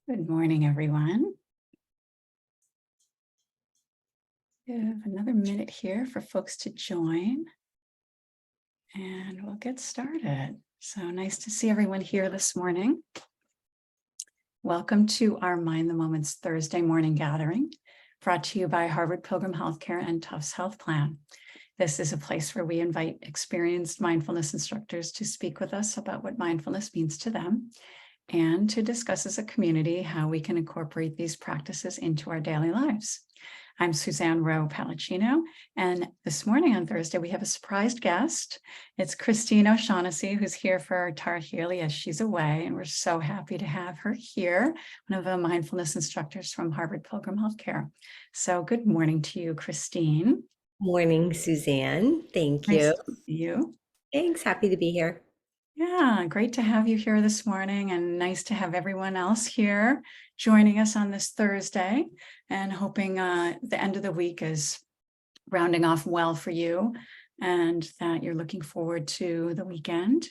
Good morning, everyone. We have another minute here for folks to join, and we'll get started. So nice to see everyone here this morning. Welcome to our Mind the Moment's Thursday morning gathering, brought to you by Harvard Pilgrim Healthcare and Tufts Health Plan. This is a place where we invite experienced mindfulness instructors to speak with us about what mindfulness means to them and to discuss as a community how we can incorporate these practices into our daily lives. I'm Suzanne Rowe Palacino, and this morning on Thursday, we have a surprised guest. It's Christine O'Shaughnessy, who's here for Tarhili as she's away, and we're so happy to have her here, one of the mindfulness instructors from Harvard Pilgrim Healthcare. So good morning to you, Christine. Morning, Suzanne. Thank Nice you. to see you. Thanks. Happy to be here. Yeah, great to have you here this morning, and nice to have everyone else here joining us on this Thursday, and hoping the end of the week is rounding off well for you and that you're looking forward to the weekend.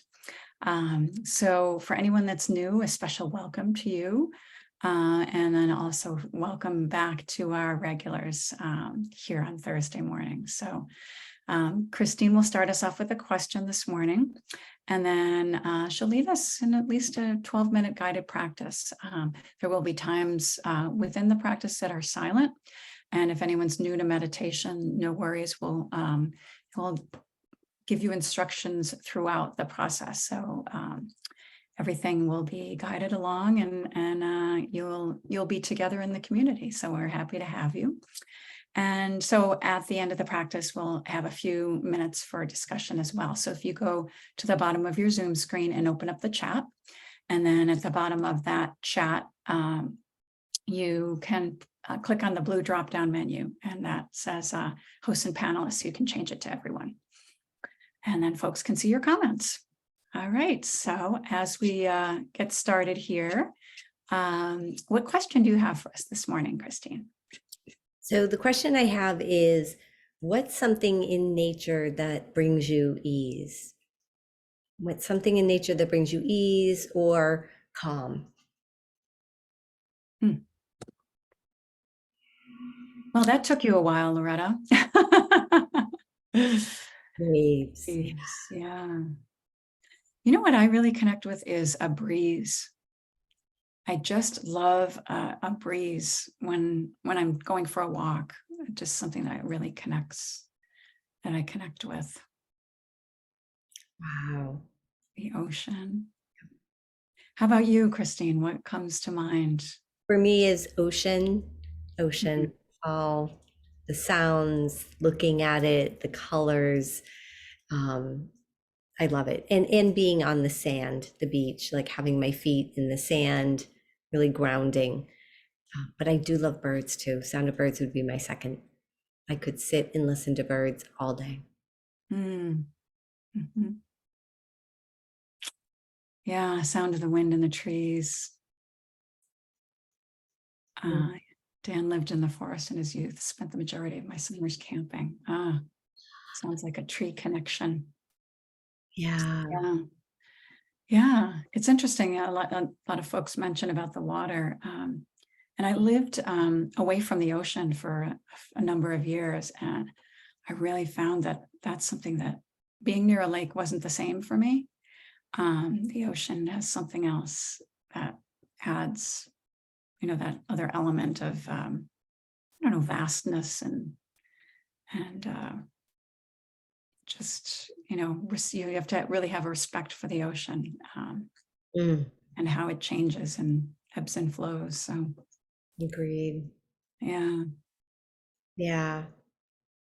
So for anyone that's new, a special welcome to you. And then also welcome back to our regulars here on Thursday morning. So Christine will start us off with a question this morning, and then she'll lead us in at least a 12-minute guided practice. There will be times within the practice that are silent. And if anyone's new to meditation, no worries, we'll give you instructions throughout the process. So everything will be guided along, and you'll be together in the community. So we're happy to have you. And so at the end of the practice, we'll have a few minutes for discussion as well. So if you go to the bottom of your Zoom screen and open up the chat, and then at the bottom of that chat, you can click on the blue drop-down menu, and that says hosts and panelists. You can change it to everyone. And then folks can see your comments. All right, so as we get started here, what question do you have for us this morning, Christine? So the question I have is, what's something in nature that brings you ease? What's something in nature that brings you ease or calm? Well, that took you a while, Loretta. Waves. Yeah. You know what I really connect with is a breeze. I just love a breeze when I'm going for a walk. Just something that really that I connect with. Wow. The ocean. How about you, Christine? What comes to mind? For me is ocean, all the sounds, looking at it, the colors. I love it. And being on the sand, the beach, like having my feet in the sand, really grounding. But I do love birds too. Sound of birds would be my second. I could sit and listen to birds all day. Mm-hmm. Yeah, sound of the wind in the trees. Dan lived in the forest in his youth, spent the majority of my summers camping. Sounds like a tree connection. Yeah. Yeah. It's interesting. A lot of folks mention about the water. And I lived away from the ocean for a number of years. And I really found that that's something that being near a lake wasn't the same for me. The ocean has something else that adds, that other element of, vastness and just, you have to really have a respect for the ocean and how it changes and ebbs and flows. So Agreed. Yeah. Yeah.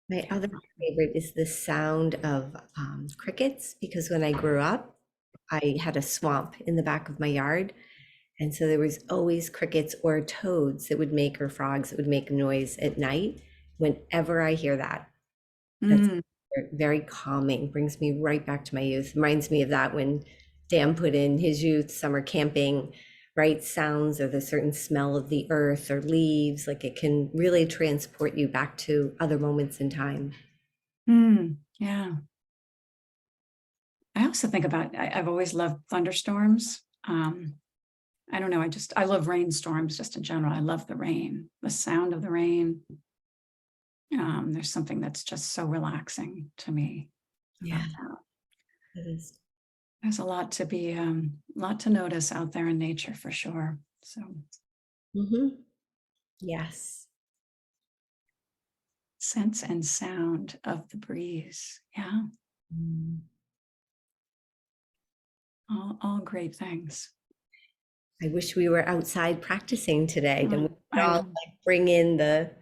My other favorite is the sound of crickets, because when I grew up, I had a swamp in the back of my yard. And so there was always crickets or toads that would make, or frogs that would make noise at night. Whenever I hear that, that's very calming, brings me right back to my youth. Reminds me of that when Dan put in his youth summer camping, right? Sounds or the certain smell of the earth or leaves, like it can really transport you back to other moments in time. Yeah. I also think about, I've always loved thunderstorms. I don't know. I love rainstorms just in general. I love the rain, the sound of the rain. There's something that's just so relaxing to me Yeah, about that. it is. There's a lot to notice out there in nature for sure. So Yes. sense and sound of the breeze. Yeah, Mm. all great things. I wish we were outside practicing today. Then we could I all know. like bring in the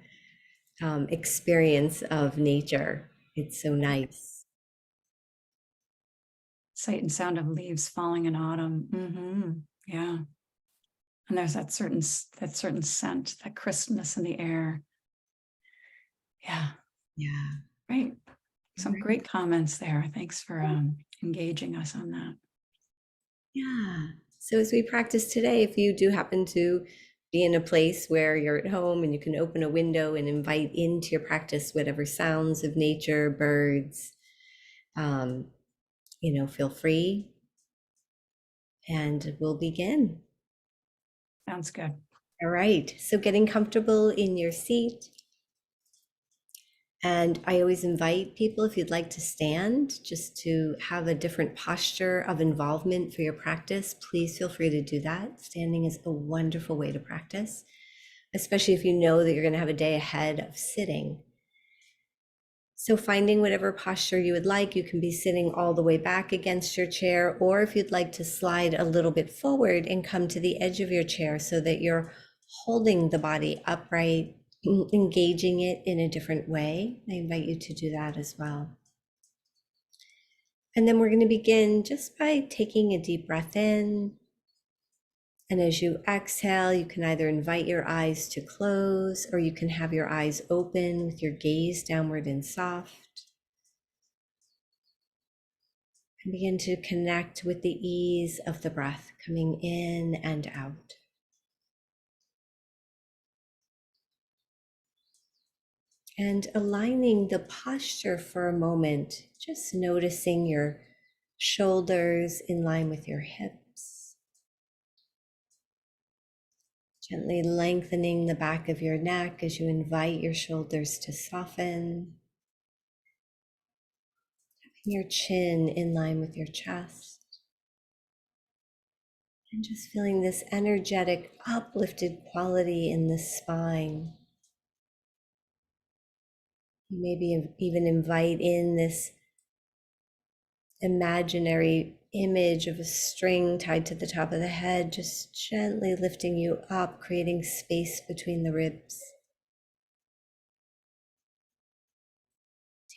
experience of nature. It's so nice. Sight and sound of leaves falling in autumn. Yeah. And there's that certain scent, that crispness in the air. Yeah. Yeah. Great. All Some right. great comments there. Thanks for engaging us on that. Yeah. So as we practice today, if you do happen to be in a place where you're at home and you can open a window and invite into your practice whatever sounds of nature, birds, feel free, and we'll begin. Sounds good. All right. So getting comfortable in your seat. And I always invite people, if you'd like to stand, just to have a different posture of involvement for your practice, please feel free to do that. Standing is a wonderful way to practice, especially if you know that you're going to have a day ahead of sitting. So finding whatever posture you would like, you can be sitting all the way back against your chair, or if you'd like to slide a little bit forward and come to the edge of your chair so that you're holding the body upright, engaging it in a different way. I invite you to do that as well. And then we're going to begin just by taking a deep breath in. And as you exhale, you can either invite your eyes to close, or you can have your eyes open with your gaze downward and soft. And begin to connect with the ease of the breath coming in and out. And aligning the posture for a moment, just noticing your shoulders in line with your hips. Gently lengthening the back of your neck as you invite your shoulders to soften. Your chin in line with your chest. And just feeling this energetic, uplifted quality in the spine. You maybe even invite in this imaginary image of a string tied to the top of the head, just gently lifting you up, creating space between the ribs.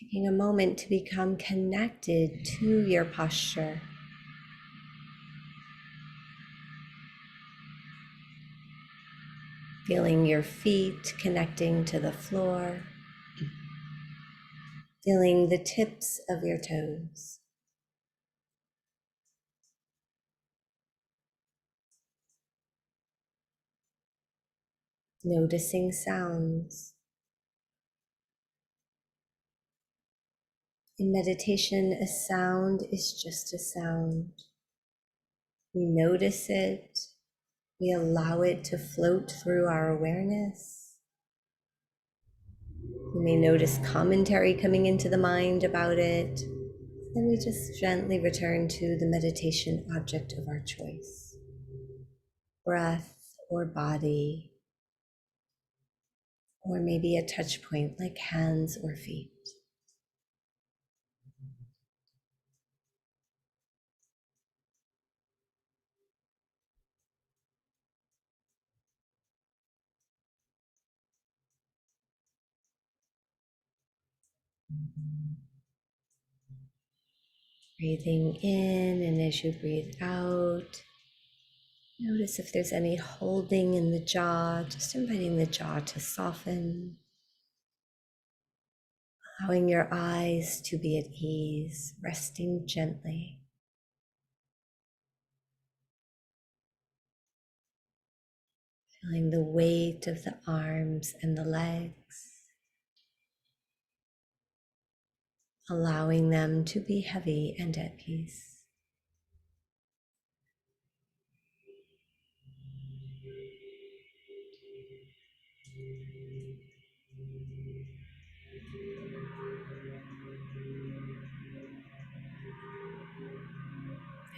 Taking a moment to become connected to your posture. Feeling your feet connecting to the floor. Feeling the tips of your toes. Noticing sounds. In meditation, a sound is just a sound. We notice it. We allow it to float through our awareness. We may notice commentary coming into the mind about it. Then we just gently return to the meditation object of our choice. Breath or body, or maybe a touch point like hands or feet. Breathing in, and as you breathe out, notice if there's any holding in the jaw, just inviting the jaw to soften, allowing your eyes to be at ease, resting gently. Feeling the weight of the arms and the legs, allowing them to be heavy and at peace.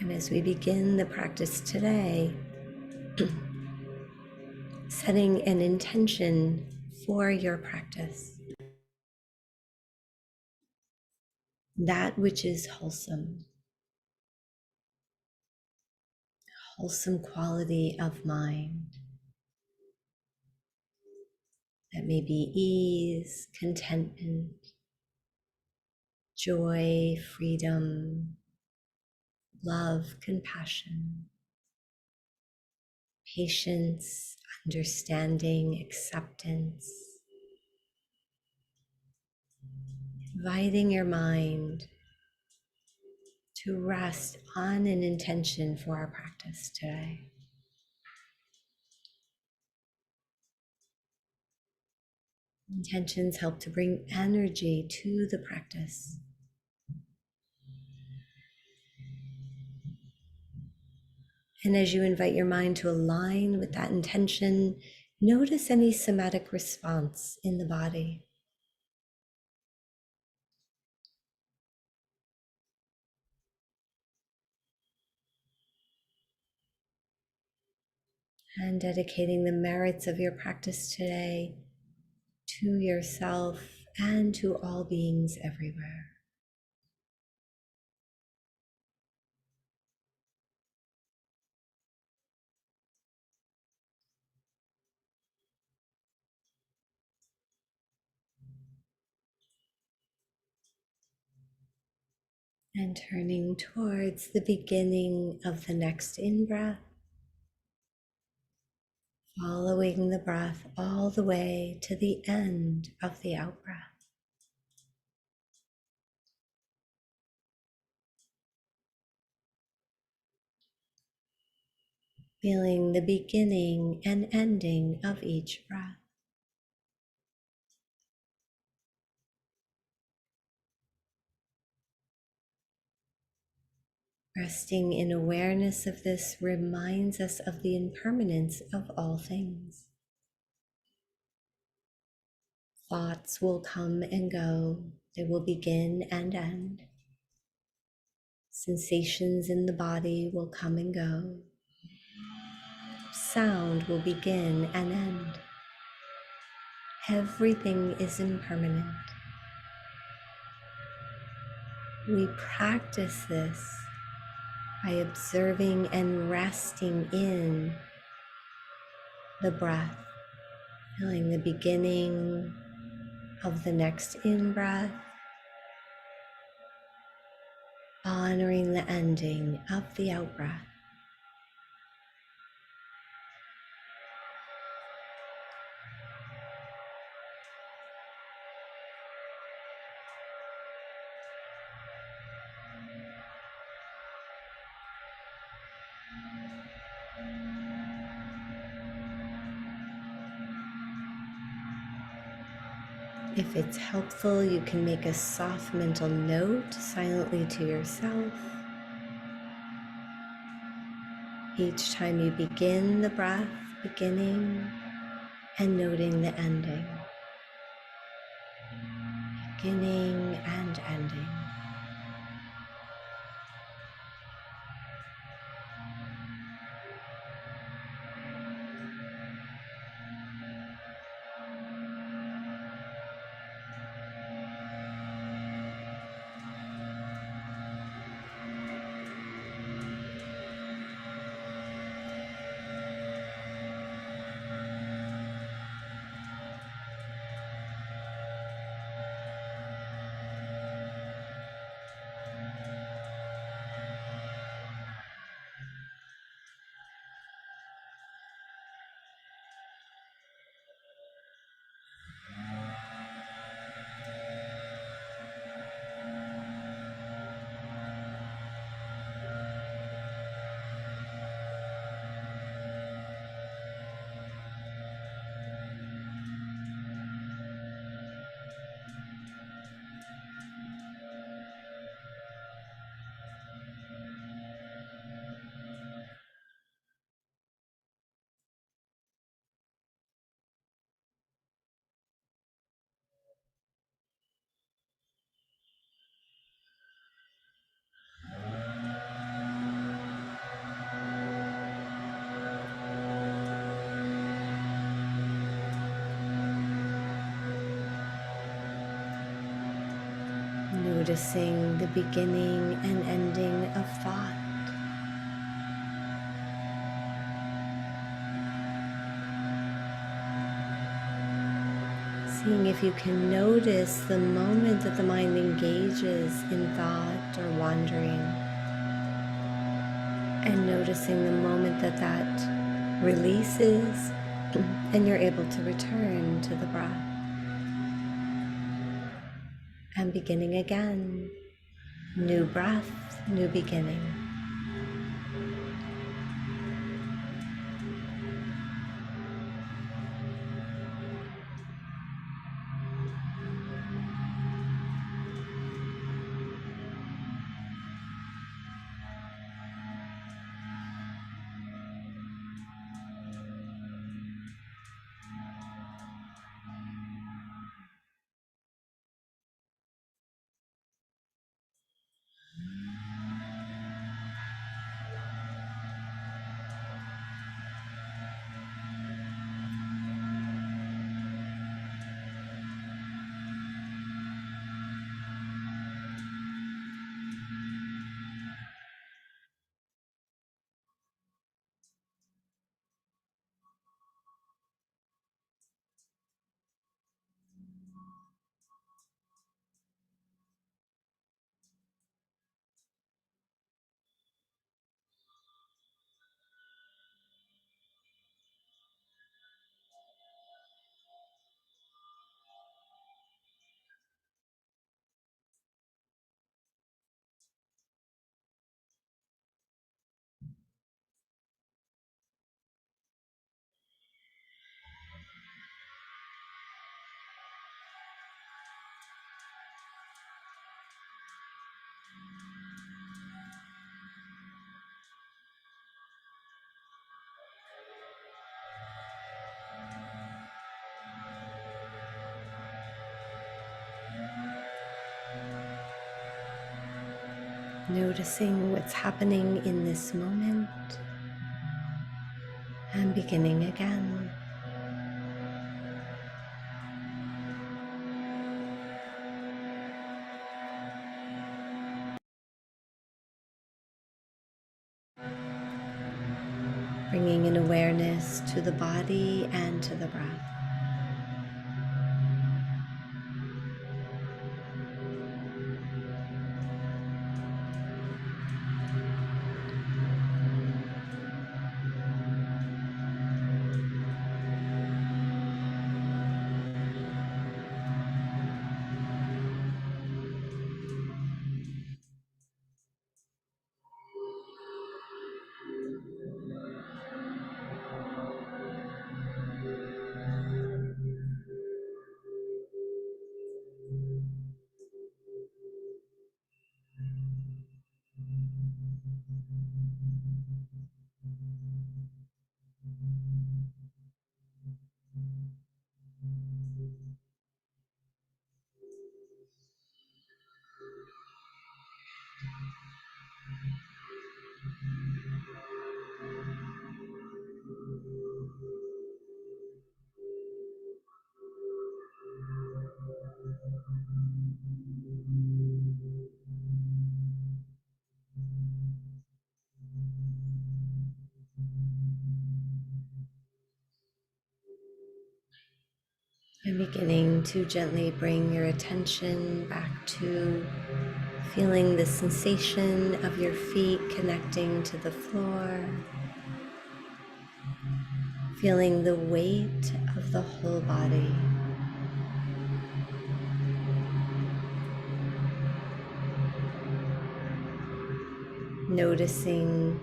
And as we begin the practice today, setting an intention for your practice, that which is wholesome, wholesome quality of mind, that may be ease, contentment, joy, freedom, love, compassion, patience, understanding, acceptance. Inviting your mind to rest on an intention for our practice today. Intentions help to bring energy to the practice. And as you invite your mind to align with that intention, notice any somatic response in the body. And dedicating the merits of your practice today to yourself and to all beings everywhere. And turning towards the beginning of the next in-breath, following the breath all the way to the end of the out-breath. Feeling the beginning and ending of each breath. Resting in awareness of this reminds us of the impermanence of all things. Thoughts will come and go, they will begin and end. Sensations in the body will come and go. Sound will begin and end. Everything is impermanent. We practice this by observing and resting in the breath, feeling the beginning of the next in-breath, honoring the ending of the out-breath. If it's helpful, you can make a soft mental note silently to yourself. Each time you begin the breath, beginning and noting the ending. Beginning and ending. Noticing the beginning and ending of thought. Seeing if you can notice the moment that the mind engages in thought or wandering, and noticing the moment that that releases and you're able to return to the breath. And beginning again, new breath, new beginning. Noticing what's happening in this moment and beginning again. Bringing an awareness to the body and to the breath. And beginning to gently bring your attention back to feeling the sensation of your feet connecting to the floor, feeling the weight of the whole body. Noticing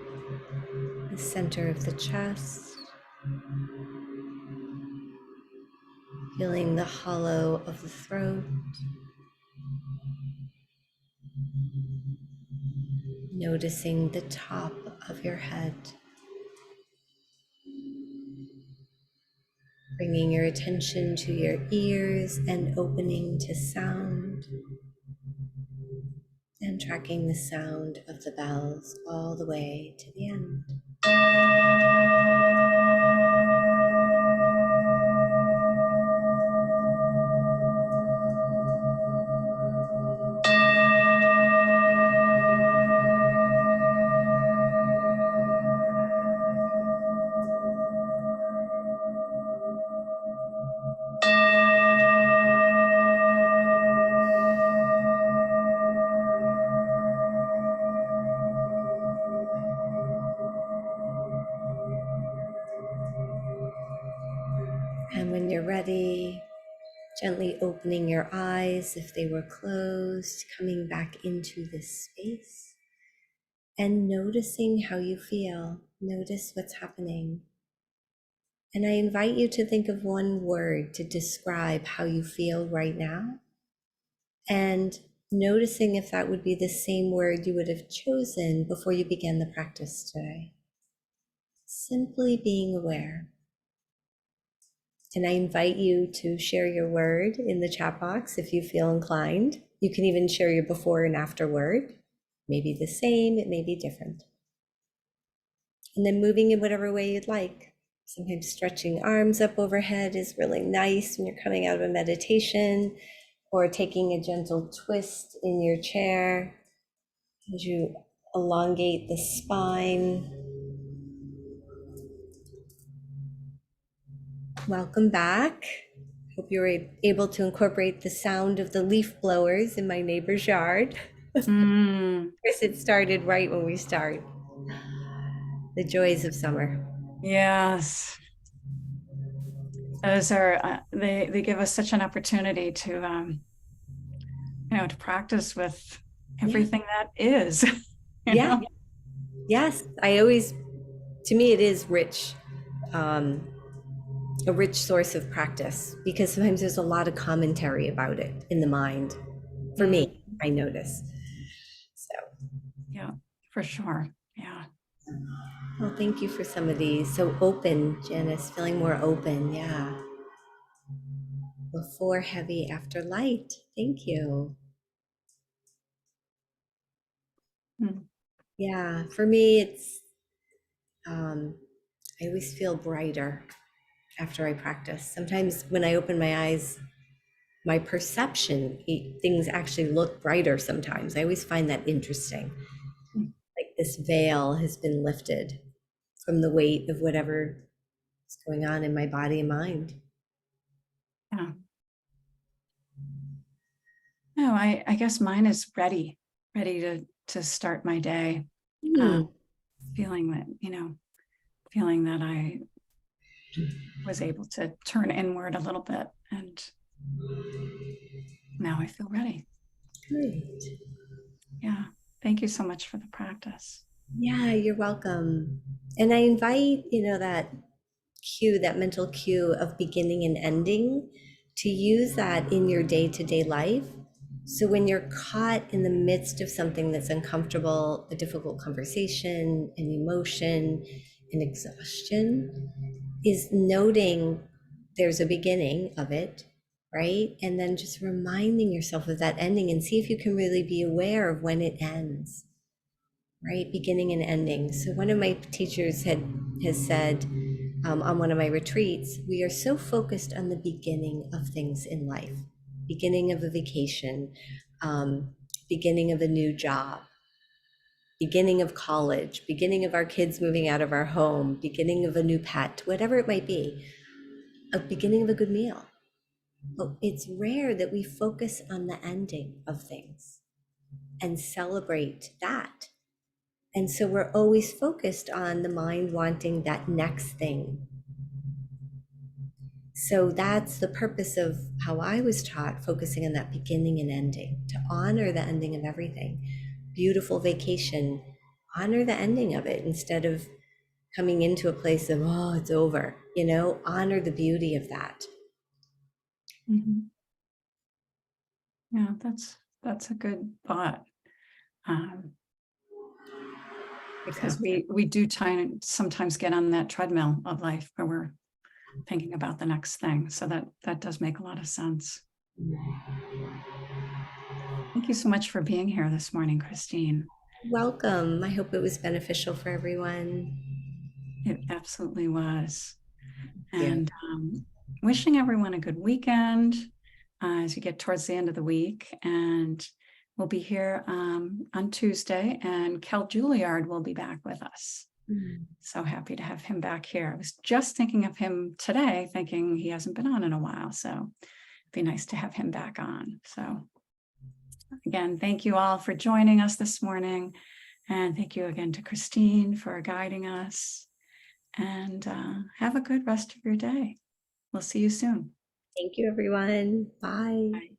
the center of the chest, feeling the hollow of the throat, noticing the top of your head, bringing your attention to your ears and opening to sound, and tracking the sound of the bells all the way to the end. And when you're ready, gently opening your eyes if they were closed, coming back into this space and noticing how you feel. Notice what's happening. And I invite you to think of one word to describe how you feel right now, and noticing if that would be the same word you would have chosen before you began the practice today. Simply being aware. And I invite you to share your word in the chat box if you feel inclined. You can even share your before and after word. Maybe the same, it may be different. And then moving in whatever way you'd like. Sometimes stretching arms up overhead is really nice when you're coming out of a meditation, or taking a gentle twist in your chair as you elongate the spine. Welcome back. Hope you were able to incorporate the sound of the leaf blowers in my neighbor's yard. Mm, Chris, it started right when we start. The joys of summer. yes. Those are, they give us such an opportunity to, to practice with Yeah, everything that is, you yeah, know? yes. To me, it is rich, um, a rich source of practice, because sometimes there's a lot of commentary about it in the mind. For Mm, me, I notice. So, yeah, for sure. Yeah. well, thank you for some of these. So open, Janice, feeling more open. Yeah. Before heavy, after light. Thank you. Mm, Yeah, for me, um, I always feel brighter after I practice. Sometimes when I open my eyes, my perception, things actually look brighter sometimes. I always find that interesting. mm, Like this veil has been lifted from the weight of whatever is going on in my body and mind. yeah. No, I guess mine is ready to start my day. Uh, Hmm. feeling that, feeling that I was able to turn inward a little bit, and now I feel ready. Great. Yeah. Thank you so much for the practice. Yeah, you're welcome. And I invite, that cue, that mental cue of beginning and ending, to use that in your day-to-day life. So when you're caught in the midst of something that's uncomfortable, a difficult conversation, an emotion, an exhaustion, is noting there's a beginning of it, right? And then just reminding yourself of that ending, and see if you can really be aware of when it ends, right? Beginning and ending. So one of my teachers has said, on one of my retreats, we are so focused on the beginning of things in life, beginning of a vacation, beginning of a new job, beginning of college, beginning of our kids moving out of our home, beginning of a new pet, whatever it might be, a beginning of a good meal. But it's rare that we focus on the ending of things and celebrate that. And so we're always focused on the mind wanting that next thing. So that's the purpose of how I was taught, focusing on that beginning and ending, to honor the ending of everything. Beautiful vacation, honor the ending of it instead of coming into a place of, oh, it's over, honor the beauty of that. Mhm. Yeah, that's a good thought. Um, So, because we do sometimes get on that treadmill of life where we're thinking about the next thing. So that does make a lot of sense. Thank you so much for being here this morning, Christine. welcome. I hope it was beneficial for everyone. It absolutely was. Yeah. And wishing everyone a good weekend as you get towards the end of the week. And we'll be here on Tuesday, and Kel Juilliard will be back with us. Mm. So happy to have him back here. I was just thinking of him today, thinking he hasn't been on in a while. So it'd be nice to have him back on. So again, thank you all for joining us this morning. And thank you again to Christine for guiding us. And have a good rest of your day. We'll see you soon. Thank you, everyone. Bye. Bye.